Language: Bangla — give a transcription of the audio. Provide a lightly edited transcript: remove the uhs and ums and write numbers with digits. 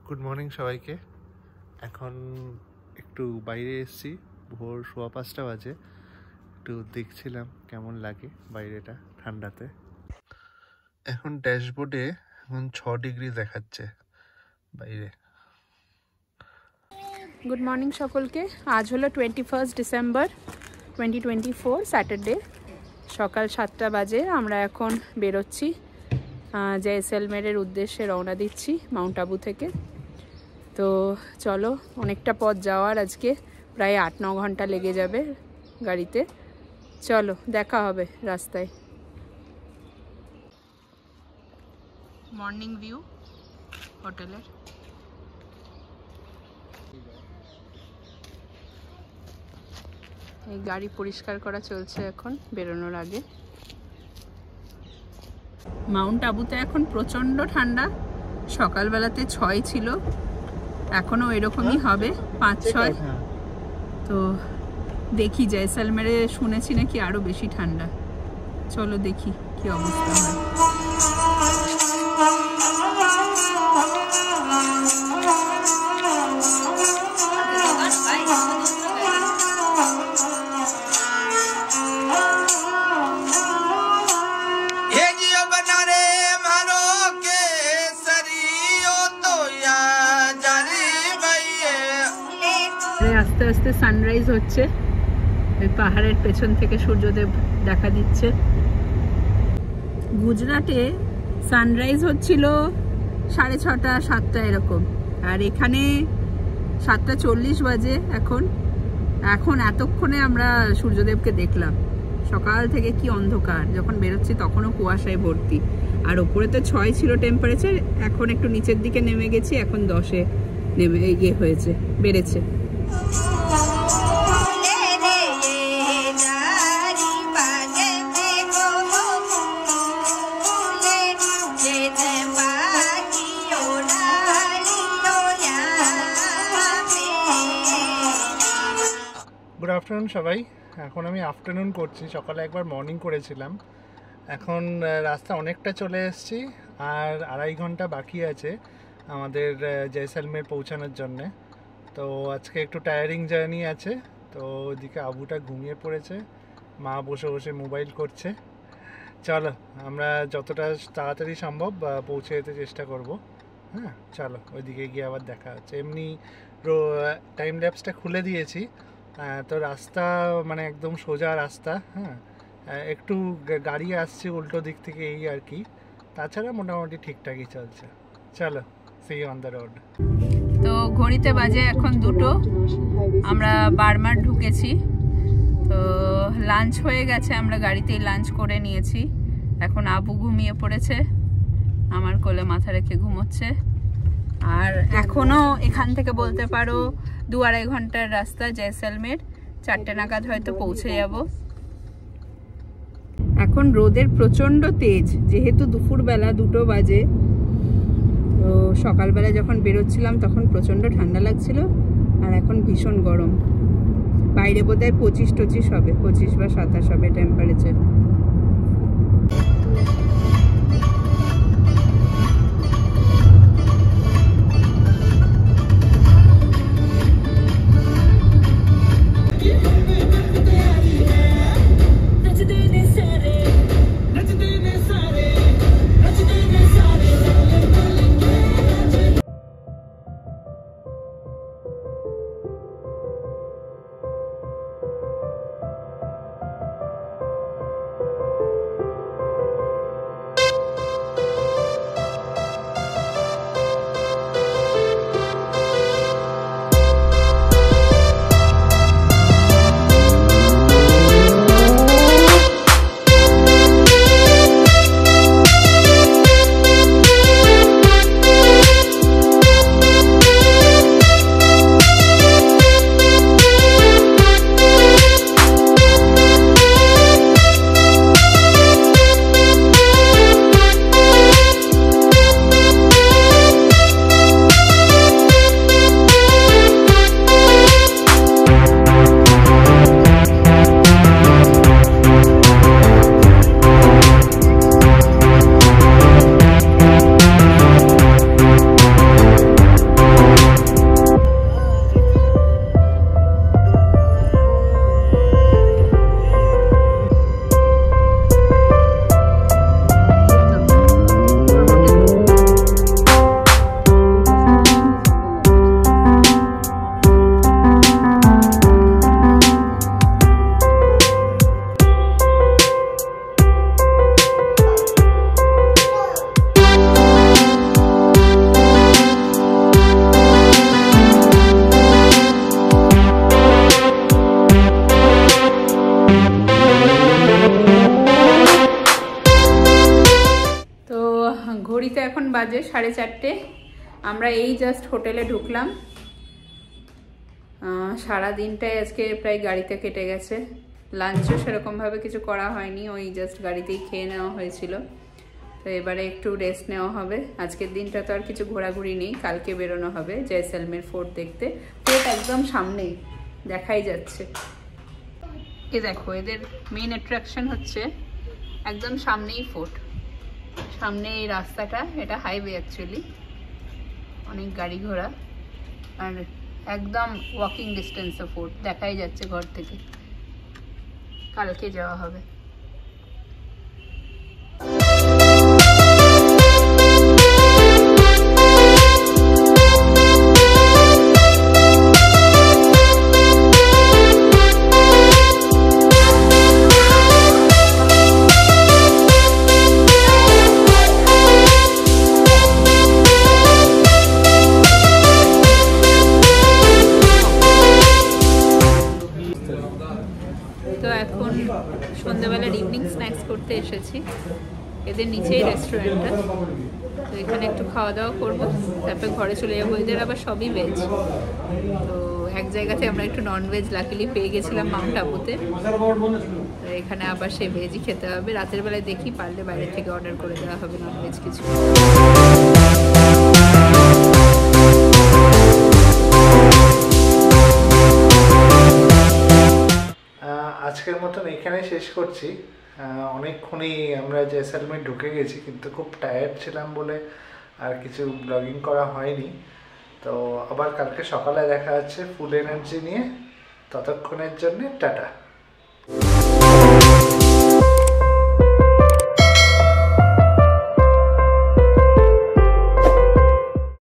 গুড মর্নিং সবাইকে। এখন একটু বাইরে এসেছি, ভোর 5:15 বাজে। একটু দেখছিলাম কেমন লাগে বাইরেটা ঠান্ডাতে। এখন ড্যাশবোর্ডে এখন 6 ডিগ্রি দেখাচ্ছে বাইরে। গুড মর্নিং সকলকে। আজ হলো 21 ডিসেম্বর 2024 স্যাটারডে। সকাল 7টা বাজে। আমরা এখন বেরোচ্ছি, জয়সলমেরের উদ্দেশ্যে রওনা দিচ্ছি মাউন্ট আবু থেকে। তো চলো, অনেকটা পথ যাওয়ার, আজকে প্রায় 8-9 ঘন্টা লেগে যাবে গাড়িতে। চলো, দেখা হবে রাস্তায়। মর্নিং ভিউ হোটেলের। এই গাড়ি পরিষ্কার করা চলছে এখন বেরোনোর আগে। মাউন্ট আবুতে এখন প্রচণ্ড ঠান্ডা। সকালবেলাতে 6 ছিল, এখনও এরকমই হবে 5-6। তো দেখি, জয়সলমেরে শুনেছি নাকি আরও বেশি ঠান্ডা। চলো দেখি কি অবস্থা হয়। আস্তে আস্তে সানরাইজ হচ্ছে, পাহাড়ের পেছন থেকে সূর্যদেব দেখা দিচ্ছে। গুজরাটে সানরাইজ হচ্ছিল 6:30 7টা এরকম, আর এখানে 7:40 বাজে এখন এতক্ষণে আমরা সূর্যদেবকে দেখলাম। সকাল থেকে কি অন্ধকার, যখন বেরোচ্ছি তখনও কুয়াশায় ভর্তি। আর ওপরে তো 6 ছিল টেম্পারেচার, এখন একটু নিচের দিকে নেমে গেছি, এখন 10-এ নেমে হয়েছে, বেড়েছে। গুড আফটারনুন সবাই। এখন আমি আফটারনুন করছি, সকালে একবার মর্নিং করেছিলাম। এখন রাস্তা অনেকটা চলে এসেছি, আর 2.5 ঘন্টা বাকি আছে আমাদের জয়সলমের পৌঁছানোর জন্যে। তো আজকে একটু টায়ারিং জার্নি আছে। তো ওইদিকে আবুটা ঘুমিয়ে পড়েছে, মা বসে বসে মোবাইল করছে। চলো, আমরা যতটা তাড়াতাড়ি সম্ভব পৌঁছে যেতে চেষ্টা করব। হ্যাঁ চলো, ওইদিকে গিয়ে আবার দেখা হচ্ছে। এমনি টাইম ল্যাপসটা খুলে দিয়েছি, তো রাস্তা মানে একদম সোজা রাস্তা। হ্যাঁ, একটু গাড়ি আসছে উল্টো দিক থেকে, এই আর কি। তাছাড়া মোটামুটি ঠিকঠাকই চলছে। চলো, see you on the road. তো ঘড়িতে বাজে এখন 2টো। আমরা বার্মার ঢুকেছি। তো লাঞ্চ হয়ে গেছে, আমরা গাড়িতেই লাঞ্চ করে নিয়েছি। এখন আবু ঘুমিয়ে পড়েছে, আমার কোলে মাথা রেখে ঘুমোচ্ছে। আর এখনো এখান থেকে বলতে পারো 2-2.5 ঘন্টার রাস্তা জয়সলমের। 4টে নাগাদ হয়তো পৌঁছে যাব। এখন রোদের প্রচন্ড তেজ, যেহেতু দুপুরবেলা 2টো বাজে। তো সকালবেলা যখন বেরোচ্ছিলাম তখন প্রচন্ড ঠান্ডা লাগছিল, আর এখন ভীষণ গরম। বাইরে বোধহয় 25-25 হবে, 25 বা 27 হবে টেম্পারেচার। বাজে 4:30। আমরা এই জাস্ট হোটেলে ঢুকলাম। সারা দিনটাই আজকে প্রায় গাড়িতে কেটে গেছে। লাঞ্চও সেরকমভাবে কিছু করা হয়নি, ওই জাস্ট গাড়িতেই খেয়ে নেওয়া হয়েছিল। তো এবারে একটু রেস্ট নেওয়া হবে। আজকের দিনটা তো আর কিছু ঘোরাঘুরি নেই, কালকে বেরোনো হবে জয়সলমের ফোর্ট দেখতে। ফোর্ট একদম সামনেই দেখাই যাচ্ছে। এ দেখো, এদের মেইন অ্যাট্রাকশন হচ্ছে একদম সামনেই ফোর্ট। সামনে এই রাস্তাটা, এটা হাইওয়ে অ্যাকচুয়ালি, অনেক গাড়ি ঘোড়া, আর একদম ওয়াকিং ডিস্টেন্সে ফোর্ট দেখাই যাচ্ছে ঘর থেকে। কালকে যাওয়া হবে। তো এখন সন্ধ্যাবেলার ইভিনিং স্ন্যাক্স করতে এসেছি। এদের নিচেই রেস্টুরেন্টটা, তো এখানে একটু খাওয়া দাওয়া করবো, তারপরে ঘরে চলে যাবো। এদের আবার সবই ভেজ। তো এক জায়গাতে আমরা একটু ননভেজ লাকিলি পেয়ে গেছিলাম মাউন্ট আবুতে, তো এখানে আবার সেই ভেজই খেতে হবে। রাতের বেলায় দেখি পারলে বাইরে থেকে অর্ডার করে দেওয়া হবে ননভেজ কিছু। আজকের মতন এখানে শেষ করছি। অনেকক্ষণই আমরা জয়সলমের ঢুকে গেছি, কিন্তু খুব টায়ার্ড ছিলাম বলে আর কিছু ব্লগিং করা হয়নি। তো আবার কালকে সকালে দেখা যাচ্ছে ফুল এনার্জি নিয়ে। ততক্ষণের জন্য টাটা।